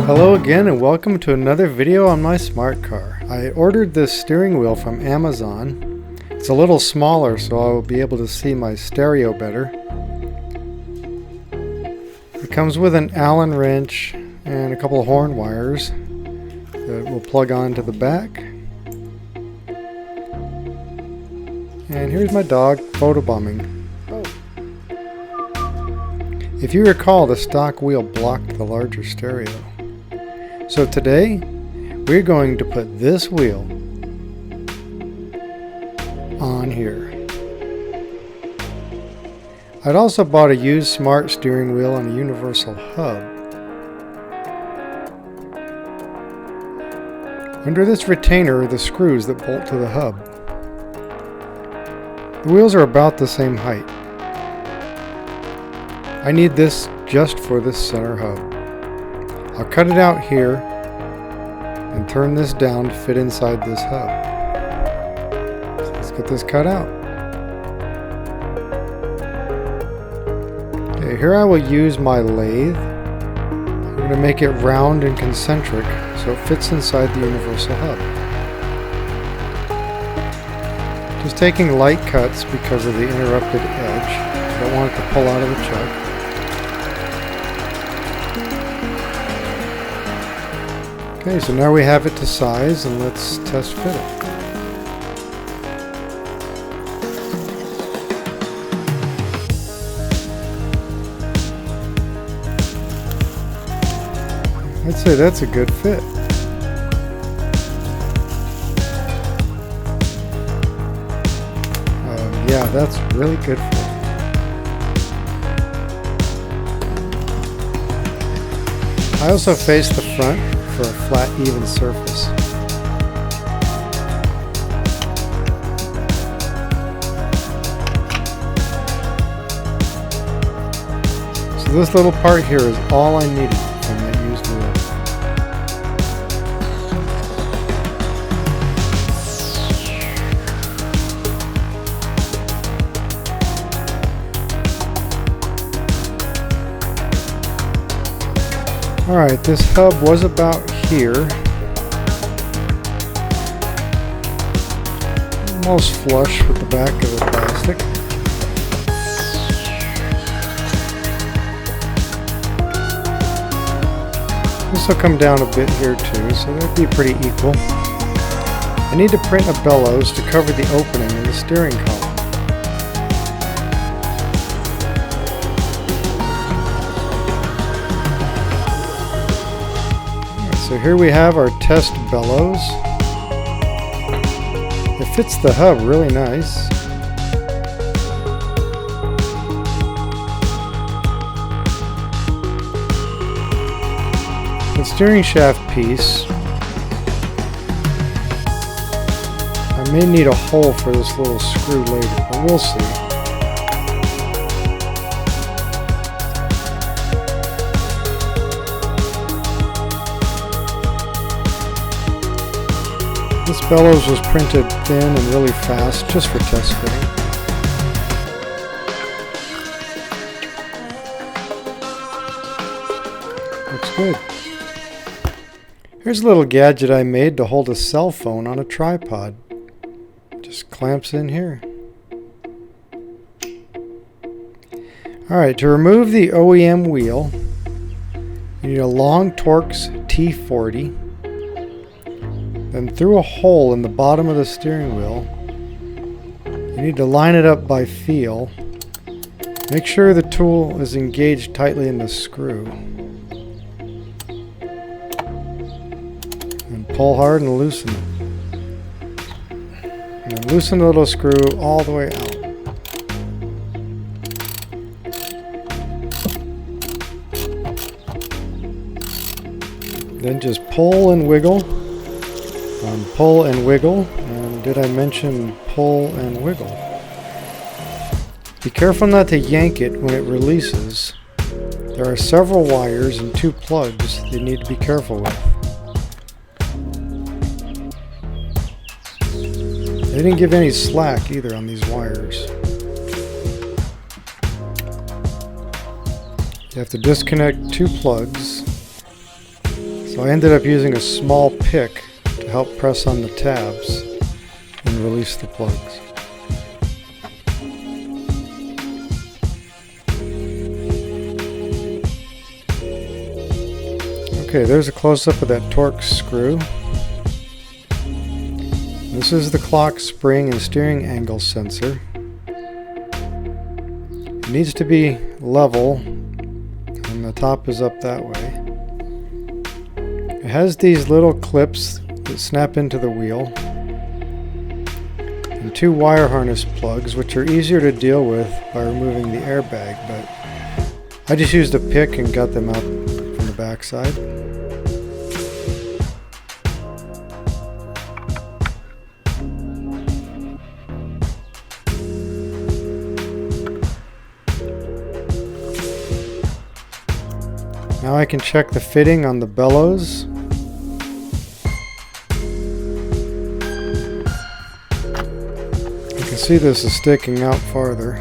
Hello again and welcome to another video on my smart car. I ordered this steering wheel from Amazon. It's a little smaller so I will be able to see my stereo better. It comes with an Allen wrench and a couple of horn wires that will plug onto the back. And here's my dog photobombing. If you recall, the stock wheel blocked the larger stereo. So today, we're going to put this wheel on here. I'd also bought a used smart steering wheel and a universal hub. Under this retainer are the screws that bolt to the hub. The wheels are about the same height. I need this just for this center hub. I'll cut it out here and turn this down to fit inside this hub. So let's get this cut out. Okay, here I will use my lathe. I'm going to make it round and concentric so it fits inside the universal hub. Just taking light cuts because of the interrupted edge. I don't want it to pull out of the chuck. Okay, so now we have it to size, and let's test fit it. I'd say that's a good fit. Yeah, that's really good fit. I also face the front for a flat, even surface. So this little part here is all I needed from that used wheel. Alright, this hub was about here. Almost flush with the back of the plastic. This will come down a bit here too, so that'd be pretty equal. I need to print a bellows to cover the opening in the steering column. So here we have our test bellows. It fits the hub really nice. The steering shaft piece, I may need a hole for this little screw later, but we'll see. This bellows was printed thin and really fast just for test fitting. Looks good. Here's a little gadget I made to hold a cell phone on a tripod. Just clamps in here. Alright, to remove the OEM wheel, you need a long Torx T40. Then through a hole in the bottom of the steering wheel, you need to line it up by feel. Make sure the tool is engaged tightly in the screw. And pull hard and loosen it. And then loosen the little screw all the way out. Then just pull and wiggle. Pull and wiggle, and did I mention pull and wiggle? Be careful not to yank it when it releases. There are several wires and 2 plugs you need to be careful with. They didn't give any slack either on these wires. You have to disconnect 2 plugs So I ended up using a small pick to help press on the tabs and release the plugs. Okay, there's a close-up of that Torx screw. This is the clock spring and steering angle sensor. It needs to be level, and the top is up that way. It has these little clips that snap into the wheel, and 2 wire harness plugs, which are easier to deal with by removing the airbag, but I just used a pick and got them out from the backside. Now I can check the fitting on the bellows. You can see this is sticking out farther.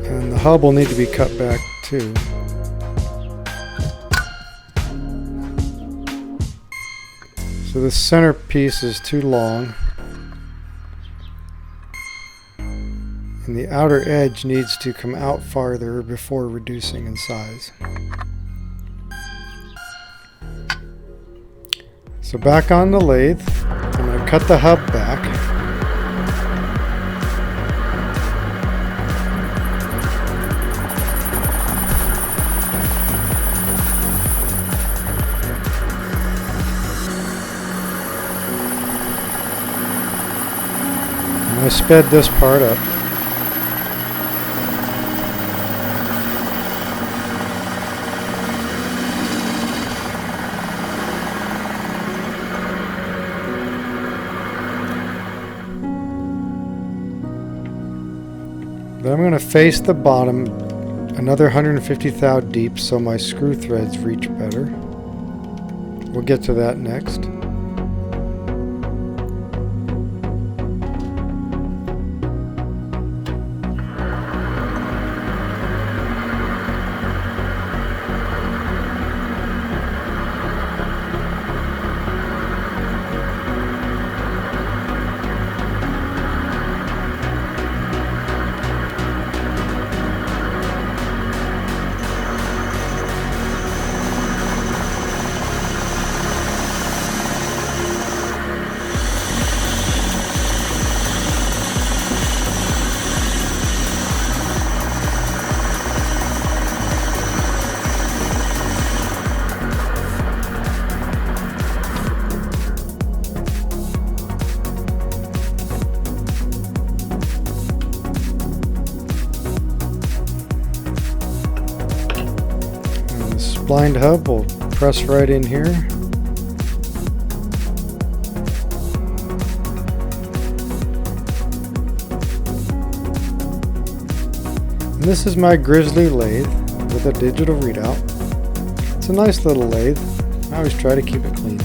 And the hub will need to be cut back too. So the center piece is too long, and the outer edge needs to come out farther before reducing in size. So back on the lathe, I'm going to cut the hub back. And I sped this part up. Then I'm going to face the bottom another 150 thou deep so my screw threads reach better. We'll get to that next. Blind hub will press right in here. And this is my Grizzly lathe with a digital readout. It's a nice little lathe. I always try to keep it clean.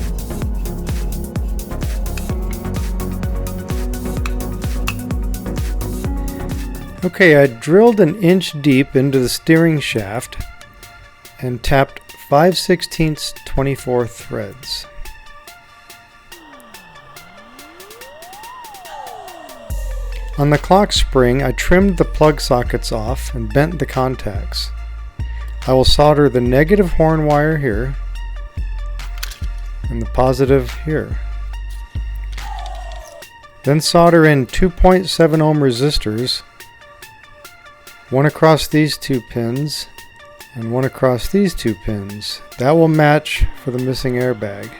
Okay, I drilled an inch deep into the steering shaft and tapped 5/16 24 threads. On the clock spring, I trimmed the plug sockets off and bent the contacts. I will solder the negative horn wire here and the positive here. Then solder in 2.7 ohm resistors, one across these 2 pins and one across these 2 pins. That will match for the missing airbag.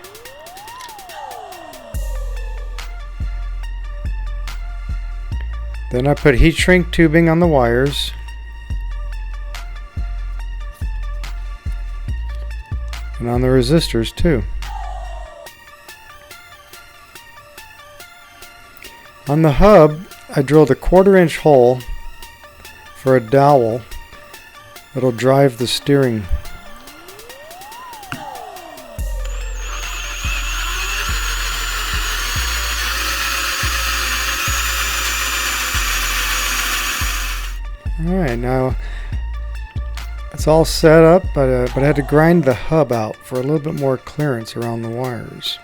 Then I put heat shrink tubing on the wires. And on the resistors too. On the hub, I drilled a 1/4 inch hole for a dowel that'll drive the steering. Alright, now it's all set up, but I had to grind the hub out for a little bit more clearance around the wires.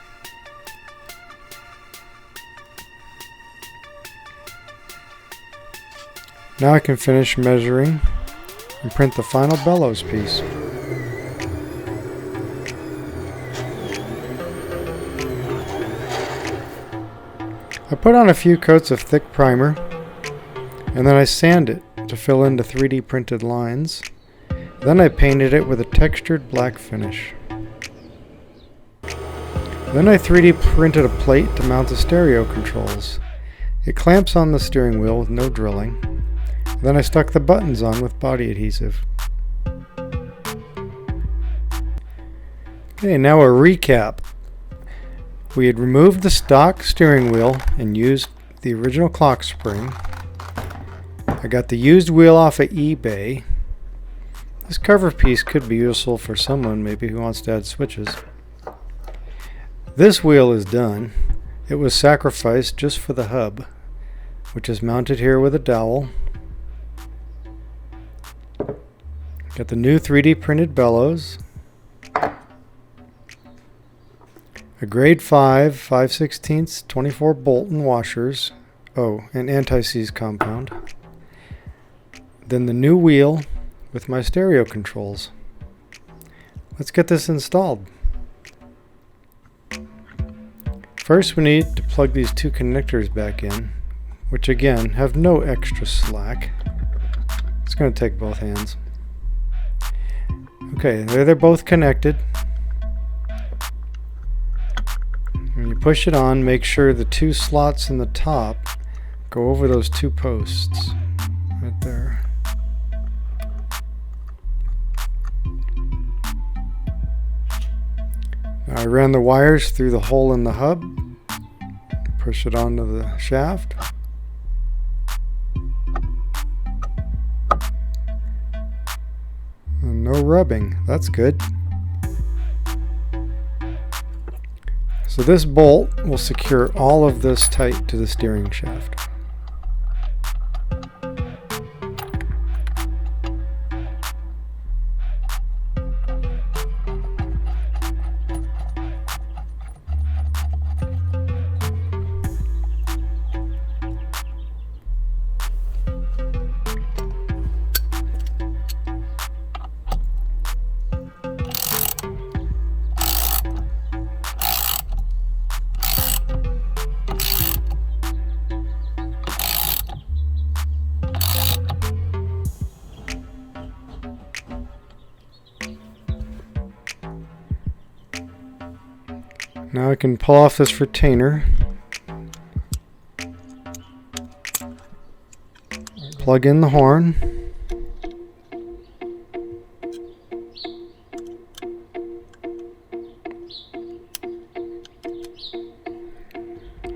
Now I can finish measuring and print the final bellows piece. I put on a few coats of thick primer, and then I sand it to fill in the 3D printed lines. Then I painted it with a textured black finish. Then I 3D printed a plate to mount the stereo controls. It clamps on the steering wheel with no drilling. Then I stuck the buttons on with body adhesive. Okay, now a recap. We had removed the stock steering wheel and used the original clock spring. I got the used wheel off of eBay. This cover piece could be useful for someone maybe who wants to add switches. This wheel is done. It was sacrificed just for the hub, which is mounted here with a dowel. Got the new 3D printed bellows. A grade 5, 5/16 24 Bolton washers. Oh, and anti-seize compound. Then the new wheel with my stereo controls. Let's get this installed. First we need to plug these two connectors back in, which again have no extra slack. It's going to take both hands. Okay, there they're both connected. When you push it on, make sure the two slots in the top go over those two posts right there. Now I ran the wires through the hole in the hub, push it onto the shaft. And no rubbing, that's good. So this bolt will secure all of this tight to the steering shaft. Now I can pull off this retainer, plug in the horn,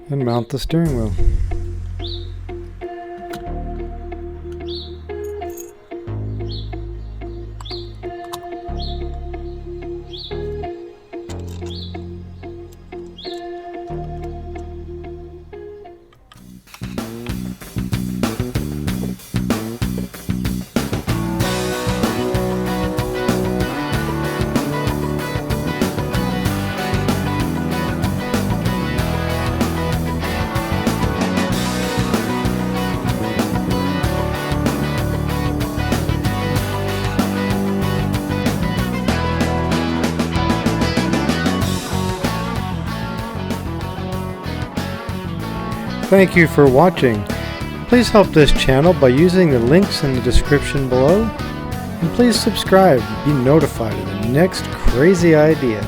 and mount the steering wheel. Thank you for watching. Please help this channel by using the links in the description below. And please subscribe to be notified of the next crazy idea.